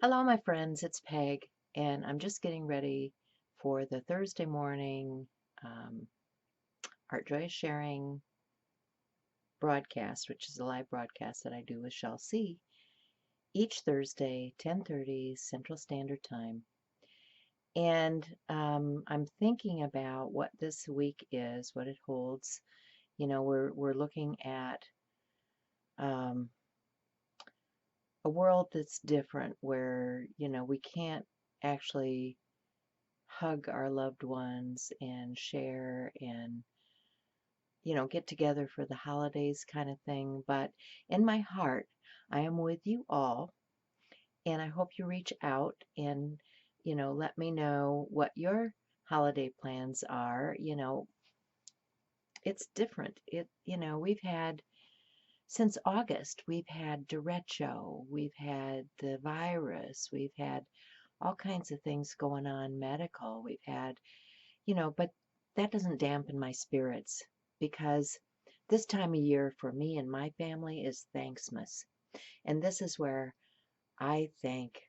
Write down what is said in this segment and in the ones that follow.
Hello, my friends. It's Peg, and I'm just getting ready for the Thursday morning um, Art Joy Sharing broadcast, which is a live broadcast that I do with Shell C each Thursday, 10:30 Central Standard Time. And I'm thinking about what this week is, what it holds. We're looking at um, a world that's different, where we can't actually hug our loved ones and share and get together for the holidays kind of thing. But in my heart, I am with you all, and I hope you reach out and let me know what your holiday plans are. It's different. We've had since August, we've had derecho, we've had the virus, we've had all kinds of things going on medical. We've had but that doesn't dampen my spirits, because this time of year for me and my family is Thanksmas. And this is where I thank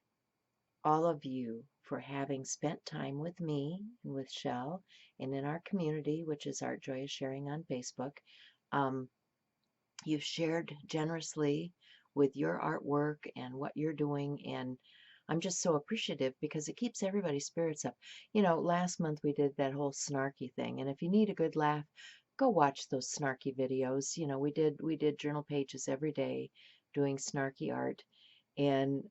all of you for having spent time with me and with Shell and in our community, which is Art Joy Sharing on Facebook. Um, you've shared generously with your artwork and what you're doing, and I'm just so appreciative because it keeps everybody's spirits up. Last month we did that whole snarky thing, and if you need a good laugh, go watch those snarky videos. We did journal pages every day doing snarky art, and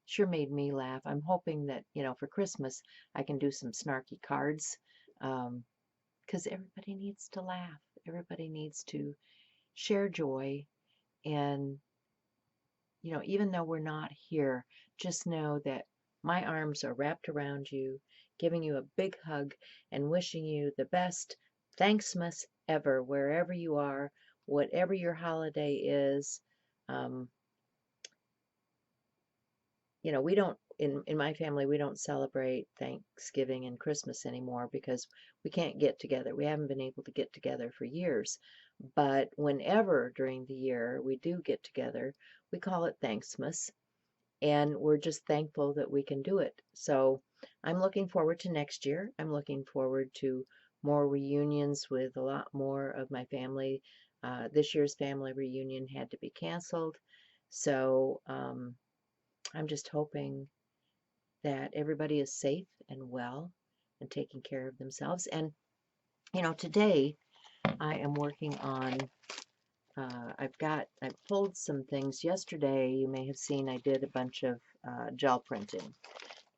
sure made me laugh. I'm hoping that for Christmas I can do some snarky cards, because everybody needs to laugh. Everybody needs to share joy. And even though we're not here, just know that my arms are wrapped around you, giving you a big hug and wishing you the best Thanksmas ever, wherever you are, whatever your holiday is. Um, we don't, in my family, we don't celebrate Thanksgiving and Christmas anymore because we can't get together. We haven't been able to get together for years. But whenever during the year we do get together, we call it Thanksmas, and we're just thankful that we can do it. So I'm looking forward to next year. I'm looking forward to more reunions with a lot more of my family. This year's family reunion had to be canceled. So I'm just hoping that everybody is safe and well and taking care of themselves. And, today I am working on, I pulled some things yesterday. You may have seen I did a bunch of gel printing,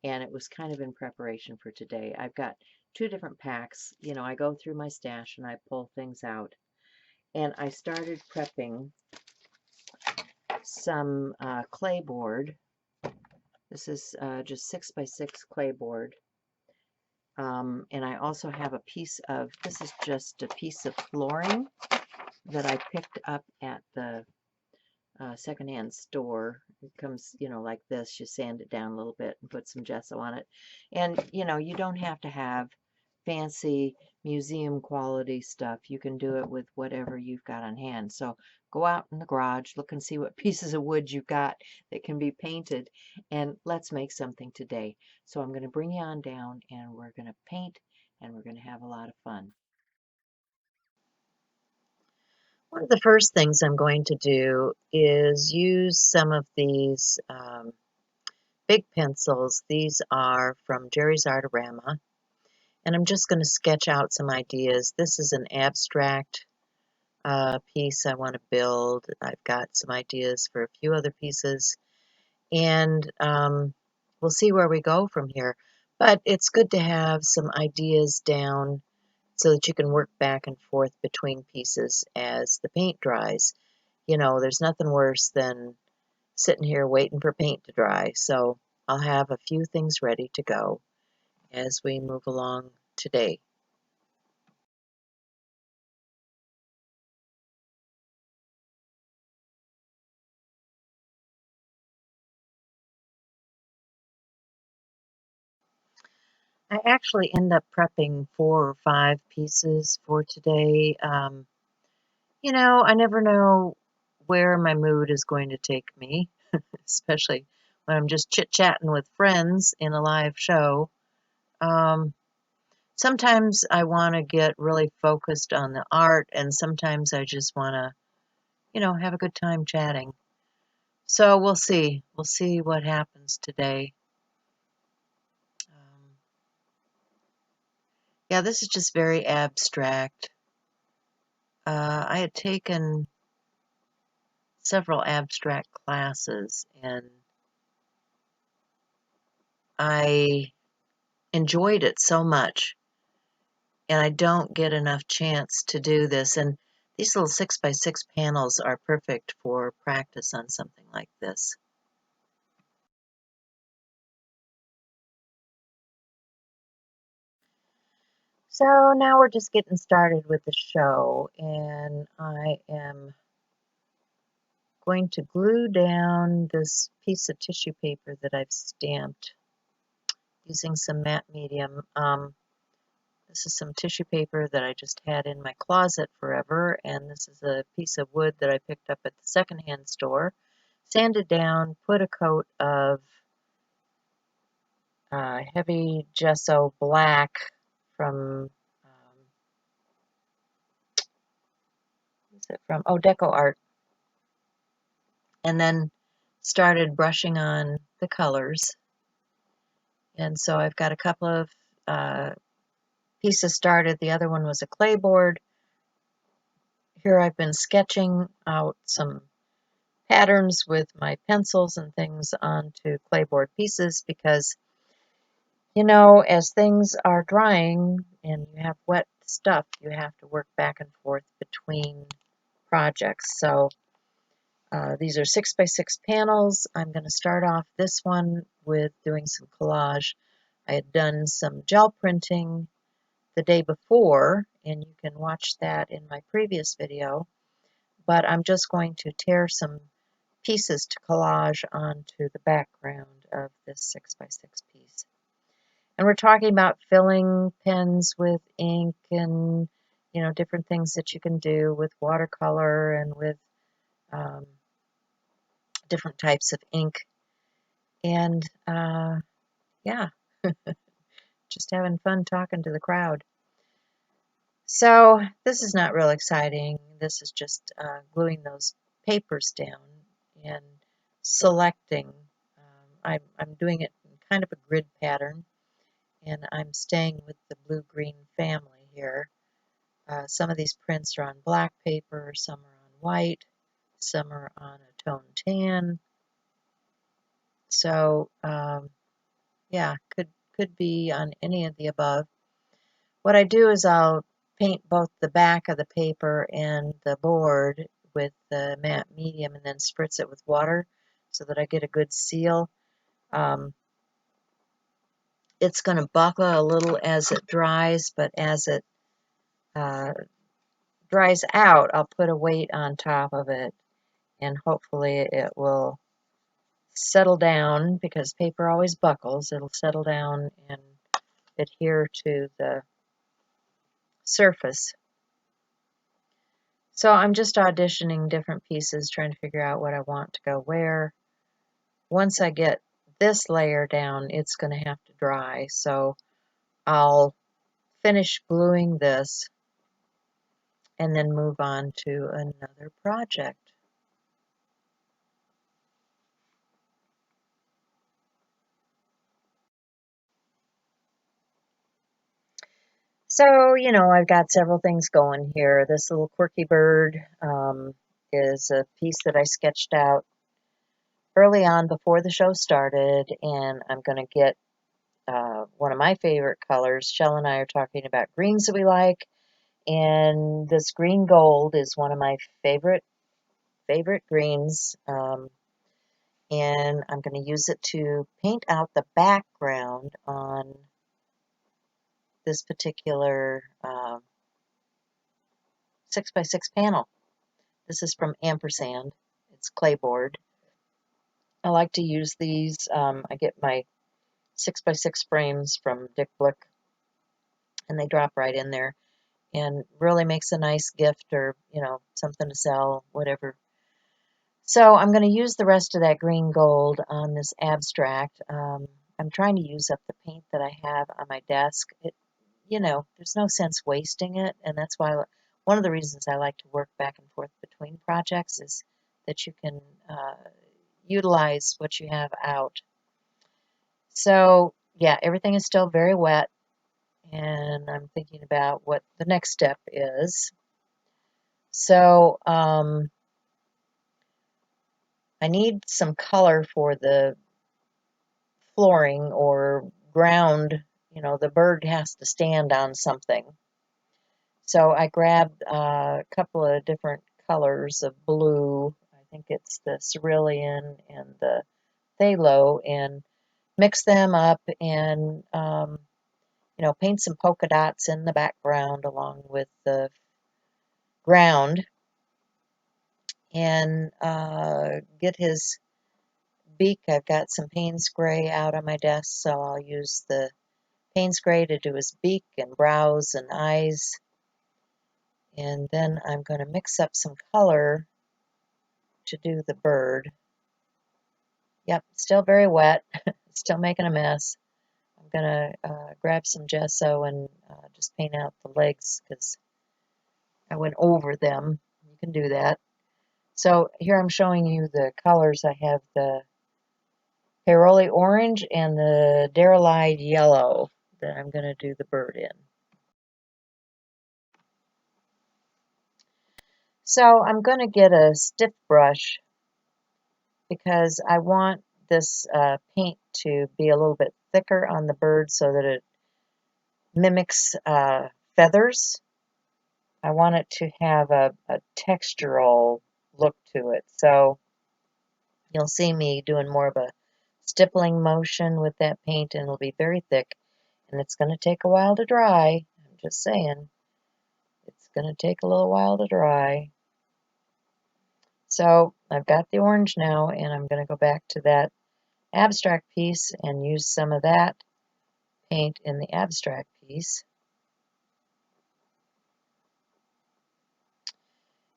and it was kind of in preparation for today. I've got two different packs. I go through my stash and I pull things out. And I started prepping some clay board. This is just 6x6 clay board. And I also have this is just a piece of flooring that I picked up at the secondhand store. It comes, like this. You sand it down a little bit and put some gesso on it. And, you don't have to have fancy museum quality stuff. You can do it with whatever you've got on hand. So go out in the garage, look and see what pieces of wood you've got that can be painted, and let's make something today. So I'm going to bring you on down, and we're going to paint, and we're going to have a lot of fun. One of the first things I'm going to do is use some of these big pencils. These are from Jerry's Artorama, and I'm just going to sketch out some ideas. This is an abstract piece I want to build. I've got some ideas for a few other pieces, and we'll see where we go from here. But it's good to have some ideas down so that you can work back and forth between pieces as the paint dries. There's nothing worse than sitting here waiting for paint to dry. So I'll have a few things ready to go as we move along today. I actually end up prepping 4 or 5 pieces for today. I never know where my mood is going to take me, especially when I'm just chit-chatting with friends in a live show. Um, Sometimes I want to get really focused on the art, and sometimes I just want to, have a good time chatting. So we'll see. We'll see what happens today. Um, yeah, this is just very abstract. I had taken several abstract classes, and I enjoyed it so much, and I don't get enough chance to do this. And these little 6x6 panels are perfect for practice on something like this. So now we're just getting started with the show, and I am going to glue down this piece of tissue paper that I've stamped using some matte medium. This is some tissue paper that I just had in my closet forever, and this is a piece of wood that I picked up at the secondhand store. Sanded down, put a coat of heavy gesso black from, what's it from? Oh, Deco Art. And then started brushing on the colors. And so I've got a couple of pieces started. The other one was a clay board. Here I've been sketching out some patterns with my pencils and things onto clayboard pieces because, as things are drying and you have wet stuff, you have to work back and forth between projects. So these are 6x6 panels. I'm going to start off this one with doing some collage. I had done some gel printing the day before, and you can watch that in my previous video, but I'm just going to tear some pieces to collage onto the background of this 6x6 piece. And we're talking about filling pens with ink and, different things that you can do with watercolor and with um, different types of ink. And yeah, just having fun talking to the crowd. So this is not real exciting. This is just gluing those papers down and selecting. I'm doing it in kind of a grid pattern, and I'm staying with the blue-green family here. Some of these prints are on black paper, some are on white, some are on a toned tan. So yeah, could be on any of the above. What I do is I'll paint both the back of the paper and the board with the matte medium and then spritz it with water so that I get a good seal. It's going to buckle a little as it dries, but as it uh, dries out, I'll put a weight on top of it and hopefully it will settle down because paper always buckles. It'll settle down and adhere to the surface. So I'm just auditioning different pieces, trying to figure out what I want to go where. Once I get this layer down, it's going to have to dry. So I'll finish gluing this and then move on to another project. So, I've got several things going here. This little quirky bird is a piece that I sketched out early on before the show started, and I'm going to get one of my favorite colors. Shell and I are talking about greens that we like, and this green gold is one of my favorite greens. And I'm going to use it to paint out the background on this particular 6x6 panel. This is from Ampersand. It's clayboard. I like to use these. I get my 6x6 frames from Dick Blick, and they drop right in there and really makes a nice gift or, something to sell, whatever. So I'm going to use the rest of that green gold on this abstract. I'm trying to use up the paint that I have on my desk. There's no sense wasting it, and that's why one of the reasons I like to work back and forth between projects is that you can utilize what you have out. So yeah, everything is still very wet, and I'm thinking about what the next step is. So I need some color for the flooring or ground. The bird has to stand on something. So I grabbed a couple of different colors of blue. I think it's the cerulean and the phthalo, and mix them up and paint some polka dots in the background along with the ground, and get his beak. I've got some Payne's gray out on my desk, so I'll use the Payne's gray to do his beak and brows and eyes. And then I'm going to mix up some color to do the bird. Yep, still very wet, still making a mess. I'm going to grab some gesso and just paint out the legs because I went over them. You can do that. So here I'm showing you the colors. I have the Paroli orange and the Darylide yellow that I'm going to do the bird in. So I'm going to get a stiff brush because I want this paint to be a little bit thicker on the bird so that it mimics feathers. I want it to have a textural look to it. So you'll see me doing more of a stippling motion with that paint, and it'll be very thick, and it's going to take a while to dry. I'm just saying, it's going to take a little while to dry. So I've got the orange now, and I'm going to go back to that abstract piece and use some of that paint in the abstract piece.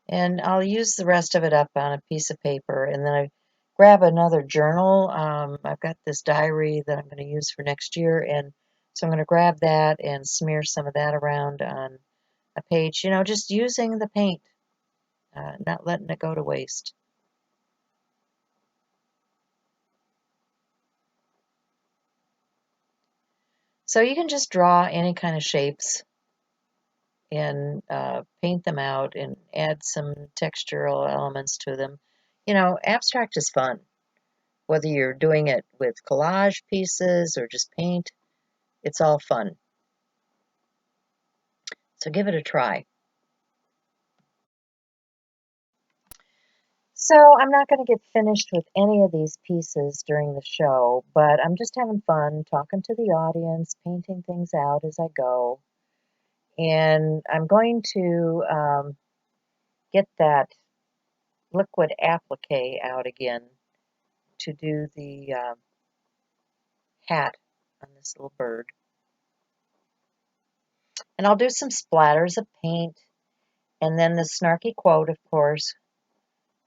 And I'll use the rest of it up on a piece of paper, and then I grab another journal. I've got this diary that I'm going to use for next year, and so I'm going to grab that and smear some of that around on a page, just using the paint, not letting it go to waste. So you can just draw any kind of shapes and paint them out and add some textural elements to them. Abstract is fun. Whether you're doing it with collage pieces or just paint, it's all fun. So give it a try. So I'm not going to get finished with any of these pieces during the show, but I'm just having fun talking to the audience, painting things out as I go. And I'm going to get that liquid applique out again to do the hat on this little bird. And I'll do some splatters of paint, and then the snarky quote, of course.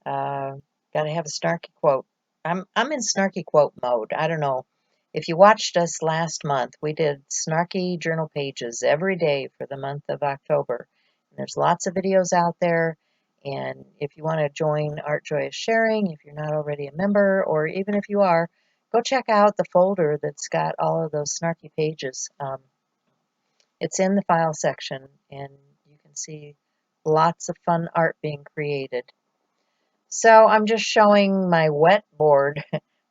Got to have a snarky quote. I'm in snarky quote mode. I don't know. If you watched us last month, we did snarky journal pages every day for the month of October. And there's lots of videos out there. And if you want to join Art Joyous Sharing, if you're not already a member, or even if you are, go check out the folder that's got all of those snarky pages. It's in the file section, and you can see lots of fun art being created. So I'm just showing my wet board,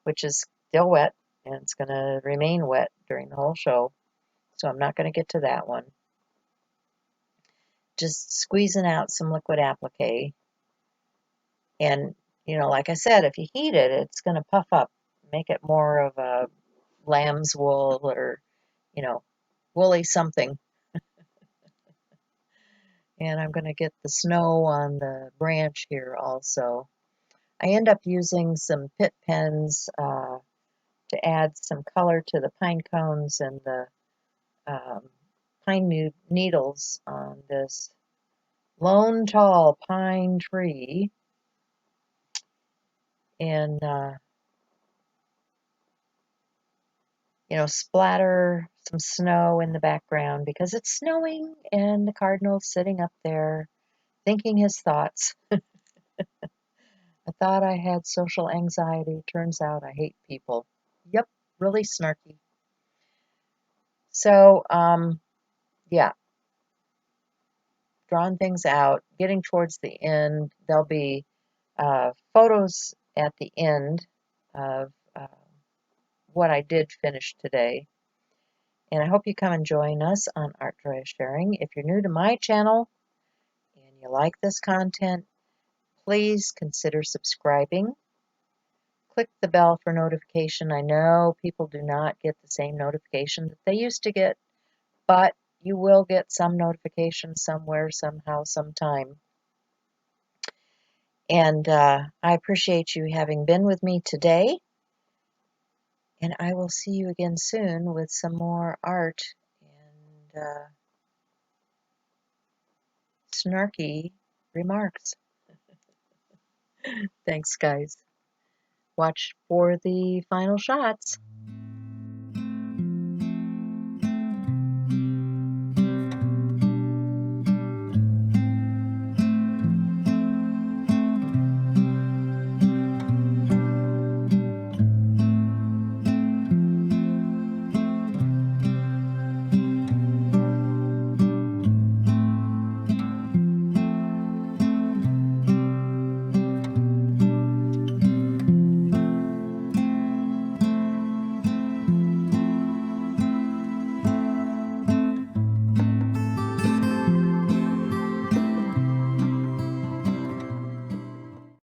which is still wet, and it's going to remain wet during the whole show. So I'm not going to get to that one. Just squeezing out some liquid applique. And, like I said, if you heat it, it's going to puff up, make it more of a lamb's wool or, woolly something. And I'm going to get the snow on the branch here also. I end up using some pit pens to add some color to the pine cones and the pine needles on this lone tall pine tree. and splatter some snow in the background because it's snowing and the cardinal's sitting up there thinking his thoughts. I thought I had social anxiety. Turns out I hate people. Yep, really snarky. So, yeah, drawing things out, getting towards the end. There'll be photos at the end of what I did finish today. And I hope you come and join us on Art Joy Sharing. If you're new to my channel and you like this content, please consider subscribing. Click the bell for notification. I know people do not get the same notification that they used to get, but you will get some notification somewhere, somehow, sometime. And I appreciate you having been with me today. And I will see you again soon with some more art and snarky remarks. Thanks, guys. Watch for the final shots.